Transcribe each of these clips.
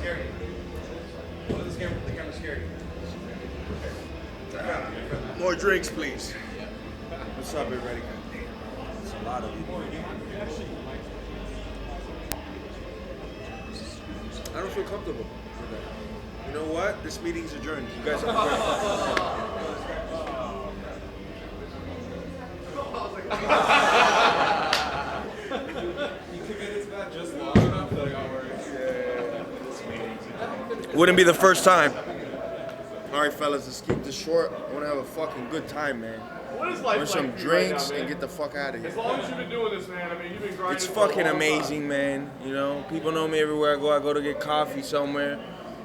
scared you? What is the camera scared you? More drinks, please. What's up, everybody? It's a lot of you. I don't feel comfortable with that. You know what? This meeting's adjourned. You guys have a great You committed to that just long enough that I got worried. Wouldn't be the first time. All right, fellas, let's keep this short. I want to have a fucking good time, man. What is life Order some like drinks right now, and get the fuck out of here. As long as you've been doing this, man, I mean, you've been grinding. It's for a fucking long amazing, time. man. You know, people know me everywhere I go. I go to get coffee somewhere,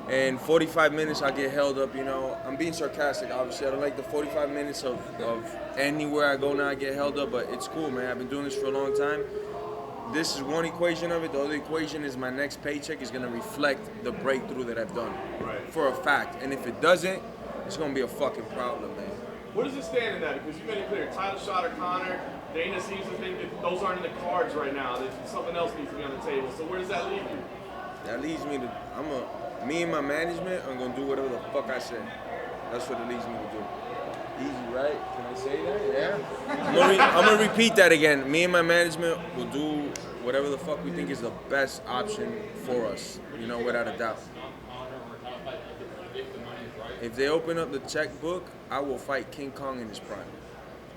and 45 minutes I get held up. You know, I'm being sarcastic, obviously. I don't like the 45 minutes of anywhere I go now I get held up, but it's cool, man. I've been doing this for a long time. This is one equation of it. The other equation is my next paycheck is gonna reflect the breakthrough that I've done, for a fact. And if it doesn't, it's gonna be a fucking problem, man. What does it stand in that? Because you've made it clear, title shot or Connor, Dana seems to think that those aren't in the cards right now. That something else needs to be on the table. So where does that leave you? That leads me to, me and my management, I'm gonna do whatever the fuck I say. That's what it leads me to do. Easy, right? Can I say that? Yeah. I'm gonna repeat that again. Me and my management will do whatever the fuck we think is the best option for us, you know, without a doubt. If they open up the checkbook, I will fight King Kong in his prime.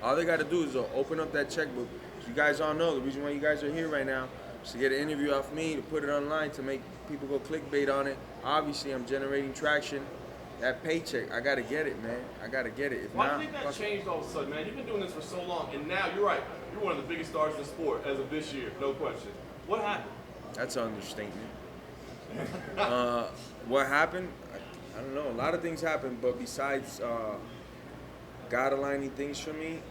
All they gotta do is open up that checkbook. So you guys all know the reason why you guys are here right now is to get an interview off me, to put it online, to make people go clickbait on it. Obviously, I'm generating traction. That paycheck, I gotta get it, man. I gotta get it. If Why not, do you think that changed all of a sudden, man? You've been doing this for so long, and now you're right. You're one of the biggest stars in the sport as of this year, no question. What happened? That's an understatement. What happened? I don't know. A lot of things happened, but besides God aligning things for me,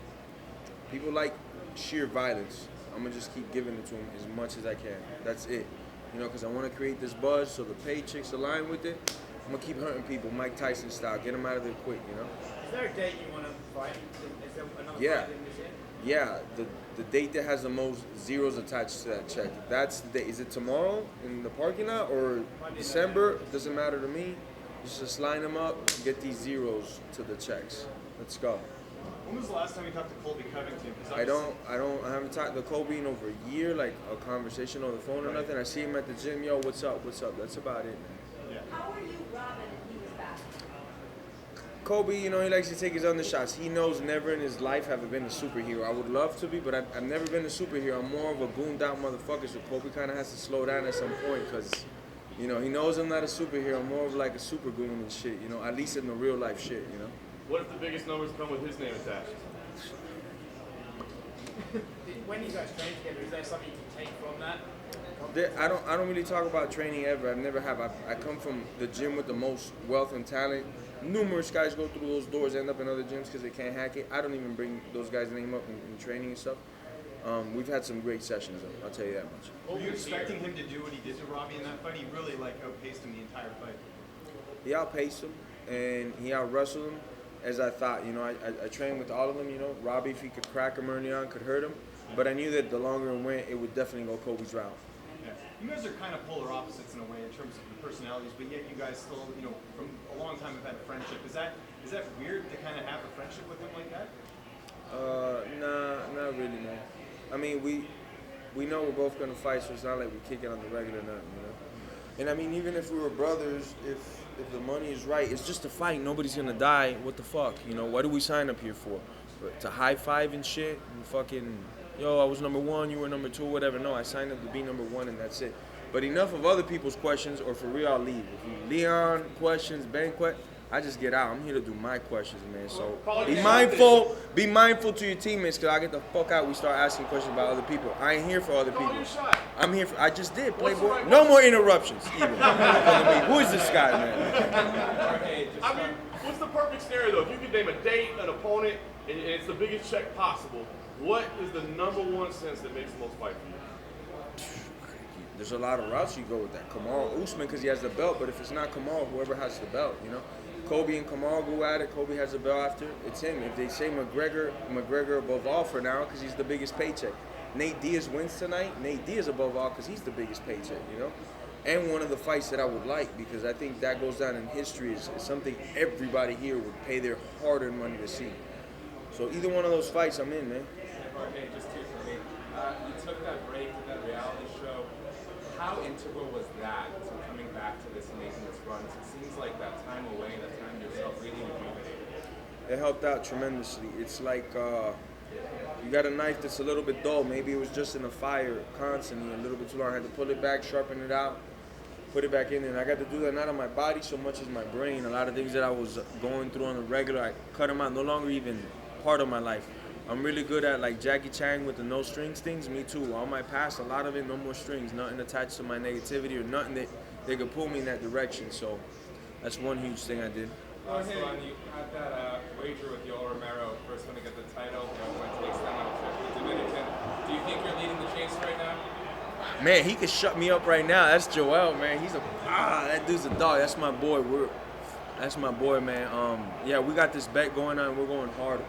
people like sheer violence. I'm gonna just keep giving it to them as much as I can. That's it. You know, because I want to create this buzz so the paychecks align with it. I'm gonna keep hurting people, Mike Tyson style, get them out of there quick. You know. Is there a date you want to fight? Is there another Yeah. fight in this year? Yeah, the date that has the most zeros attached to that check. That's the date. Is it tomorrow in the parking lot or December? It doesn't matter to me. Just line them up, get these zeros to the checks. Let's go. When was the last time you talked to Colby Covington? I haven't talked to Kobe in over a year, like a conversation on the phone or nothing. I see him at the gym, yo, what's up? That's about it, man. How are you, Robin, and he was back? Kobe, you know, he likes to take his undershots. He knows never in his life have I been a superhero. I would love to be, but I've never been a superhero. I'm more of a gooned out motherfucker, so Kobe kind of has to slow down at some point because, you know, he knows I'm not a superhero. I'm more of like a super goon and shit, you know, at least in the real life shit, you know. What if the biggest numbers come with his name attached? When you guys train together, is there something you can take from that? I don't really talk about training ever. I've never have. I come from the gym with the most wealth and talent. Numerous guys go through those doors, end up in other gyms because they can't hack it. I don't even bring those guys' name up in training and stuff. We've had some great sessions, I'll tell you that much. Were you expecting him to do what he did to Robbie in that fight? He really outpaced him the entire fight. He outpaced him and he out-wrestled him as I thought. You know, I trained with all of them, you know. Robbie, if he could crack him early on, could hurt him. But I knew that the longer it went, it would definitely go Kobe's route. Yeah. You guys are kind of polar opposites in a way in terms of your personalities, but yet you guys still, you know, from a long time have had a friendship. Is that weird to kind of have a friendship with him like that? Nah, not really, man. I mean, we know we're both gonna fight, so it's not like we kick it on the regular, nothing, you know. And I mean, even if we were brothers, if the money is right, it's just a fight. Nobody's gonna die. What the fuck, you know? What do we sign up here for? To high five and shit and fucking, yo, I was number one, you were number two, whatever. No, I signed up to be number one, and that's it. But enough of other people's questions, or for real, I'll leave. If Leon questions, Ben questions, I just get out. I'm here to do my questions, man. So be mindful to your teammates, because I get the fuck out. We start asking questions about other people. I ain't here for other people. I'm here for, I just did, Playboy. No more interruptions, even. Who is this guy, man? I mean, what's the perfect scenario, though? If you could name a date, an opponent, and it's the biggest check possible, what is the number one sense that makes the most fight for you? There's a lot of routes you go with that. Kamal Usman, because he has the belt, but if it's not Kamal, whoever has the belt, you know? Kobe and Kamal go at it. Kobe has the belt after. It's him. If they say McGregor above all for now because he's the biggest paycheck. Nate Diaz wins tonight. Nate Diaz above all because he's the biggest paycheck, you know? and one of the fights that I would like, because I think that goes down in history as something everybody here would pay their hard-earned money to see. So either one of those fights, I'm in, man. Jorge, just two for me. You took that break to that reality show. How integral was that to coming back to this and making this run? It seems like that time away, that time to yourself really rejuvenated. It helped out tremendously. It's like you got a knife that's a little bit dull. Maybe it was just in the fire constantly, a little bit too long. I had to pull it back, sharpen it out, put it back in there. And I got to do that not on my body so much as my brain. A lot of things that I was going through on the regular, I cut them out, no longer even part of my life. I'm really good at like Jackie Chan with the no strings things. Me too. All my past, a lot of it, no more strings. Nothing attached to my negativity or nothing that they could pull me in that direction. So that's one huge thing I did. Last one, you had that wager with Yoel Romero, first one to get the title, when it takes them on a trip to the Dominican. Do you think you're leading the chase right now? Man, he could shut me up right now. That's Joel, man. That dude's a dog. That's my boy. That's my boy, man. Yeah, we got this bet going on. We're going hard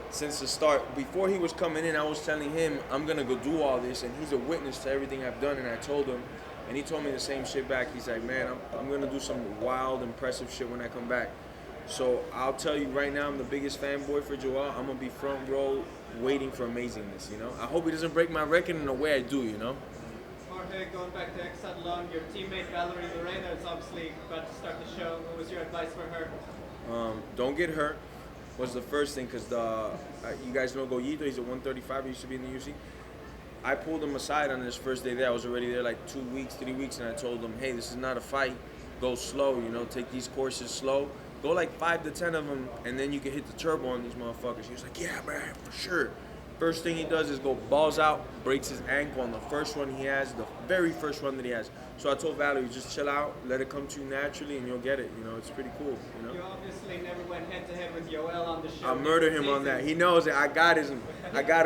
since the start. Before he was coming in, I was telling him I'm gonna go do all this, and he's a witness to everything I've done. And I told him, and he told me the same shit back. He's like, man, I'm gonna do some wild, impressive shit when I come back. So I'll tell you right now, I'm the biggest fanboy for Joel. I'm gonna be front row, waiting for amazingness. You know, I hope he doesn't break my record in the way I do. You know. Jorge, going back to Exatlon, your teammate Valerie Lorena is obviously about to start the show. What was your advice for her? Don't get hurt was the first thing, because you guys know Goyito, he's at 135, he used to be in the UFC. I pulled him aside on his first day there. I was already there like 2 weeks, 3 weeks, and I told him, hey, this is not a fight. Go slow, you know, take these courses slow. Go like 5 to 10 of them, and then you can hit the turbo on these motherfuckers. He was like, yeah, man, for sure. First thing he does is go balls out, breaks his ankle on the first one he has, the very first one that he has. So I told Valerie, just chill out, let it come to you naturally, and you'll get it. You know, it's pretty cool. You know. You obviously never went head to head with Yoel on the show. I'll murder him on that. He knows that I got him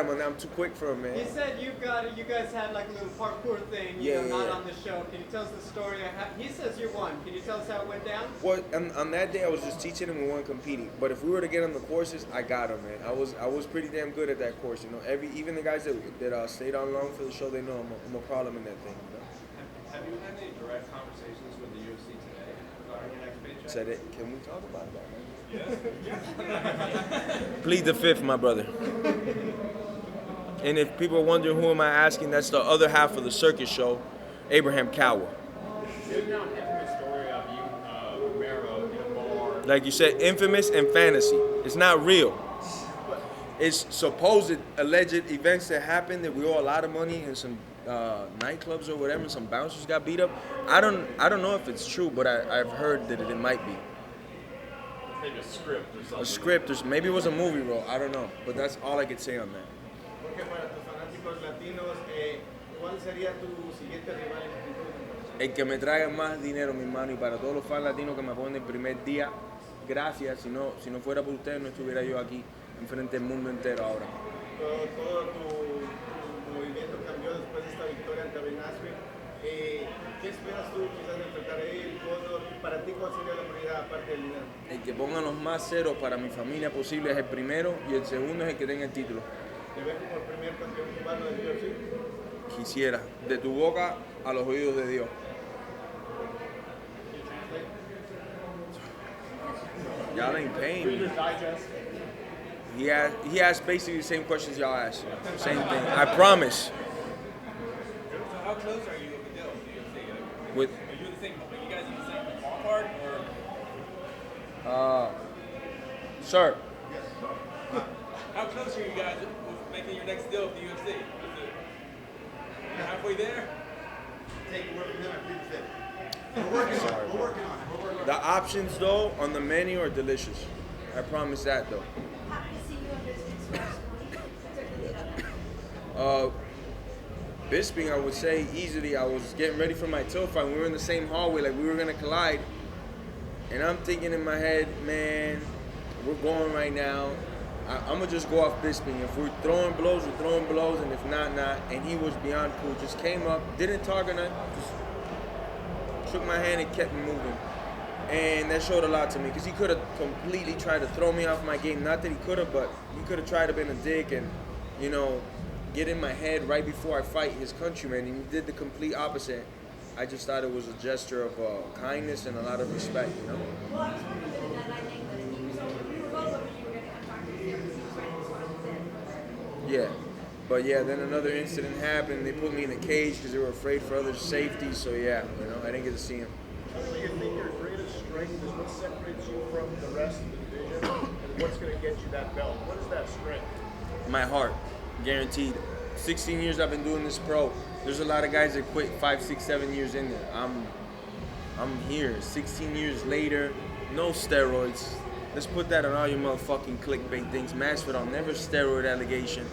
on that. I'm too quick for him, man. He said you guys had like a little parkour thing, not on the show. Can you tell us the story? He says you won. Can you tell us how it went down? Well, on that day I was just teaching him, we weren't competing. But if we were to get on the courses, I got him, man. I was pretty damn good at that course. You know, even the guys that stayed on long for the show, they know I'm a problem in that thing. You know? Have you had any direct conversations with the UFC today regarding your next paycheck? Said it. Can we talk about that, man? Plead the fifth, my brother. And if people are wondering who am I asking, that's the other half of the circus show, Abraham Cower. There's now an infamous story of you, Romero, in a bar. Like you said, infamous and fantasy. It's not real. It's supposed alleged events that happened that we owe a lot of money in some nightclubs or whatever. Some bouncers got beat up. I don't know if it's true, but I've heard that it might be. Maybe a script or something. A script, or maybe it was a movie role. I don't know, but that's all I could say on that. Porque para tus fanáticos latinos, ¿cuál sería tu siguiente rival en el futuro? El que me traiga más dinero, mi hermano, y para todos los fans latinos que me apoyan el primer día, gracias. Si no fuera por ustedes, no estuviera yo aquí enfrente del mundo entero ahora. Todo tu movimiento cambió después de esta victoria ante Ben Askren. ¿Qué esperas tú quizás de enfrentar a él? Para ti, ¿cuál sería la prioridad aparte del dinero? El que ponga los más ceros para mi familia posible es el primero, y el segundo es el que tenga el título. ¿Te ves como el primer campeón cubano del UFC? Quisiera, de tu boca a los oídos de Dios. Y'all ain't paying me. He asked basically the same questions y'all asked. Same thing. I promise. So how close are you with the deal? Do you think? With Are you in the same? Are you guys in the same ballpark or? sir, How close are you guys with making your next deal with the UFC? You're halfway there. Take a word from them and please say. We're working on it. We're working on it. the options though on the menu are delicious. I promise that though. Happy to see you on this next Bisping, I would say easily. I was getting ready for my toe fight. We were in the same hallway, like we were gonna collide. And I'm thinking in my head, man, we're going right now. I'm gonna just go off Bisping. If we're throwing blows, we're throwing blows, and if not, not. And he was beyond cool. Just came up, didn't talk or nothing, just shook my hand and kept me moving. And that showed a lot to me, because he could have completely tried to throw me off my game. Not that he could have, but he could have tried to been a dick and, you know, get in my head right before I fight his countryman, and he did the complete opposite. I just thought it was a gesture of kindness and a lot of respect, you know? Well, I was wondering with the deadline thing, but we were both hoping you were going to come talk to us there because he was ready to respond to it. Yeah. But yeah, then another incident happened. They put me in a cage because they were afraid for others' safety. So yeah, you know, I didn't get to see him. What do you think your greatest strength is? What separates you from the rest of the division? And what's going to get you that belt? What is that strength? My heart, guaranteed. 16 years I've been doing this pro. There's a lot of guys that quit 5, 6, 7 years in there. I'm here. 16 years later, no steroids. Let's put that on all your motherfucking clickbait things. Masvidal, never steroid allegation.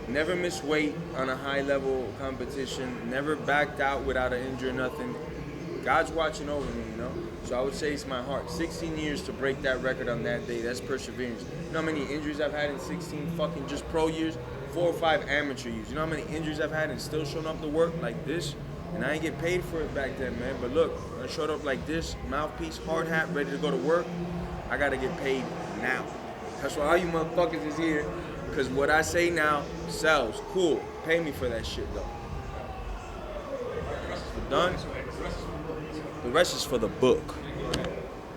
Never missed weight on a high level competition. Never backed out without an injury or nothing. God's watching over me, you know? So I would say it's my heart. 16 years to break that record on that day. That's perseverance. You know how many injuries I've had in 16 fucking just pro years? 4 or 5 amateur years. You know how many injuries I've had and still showing up to work like this? And I ain't get paid for it back then, man. But look, I showed up like this, mouthpiece, hard hat, ready to go to work. I gotta get paid now. That's why all you motherfuckers is here. Because what I say now sells. Cool. Pay me for that shit, though. We're done. The rest is for the book.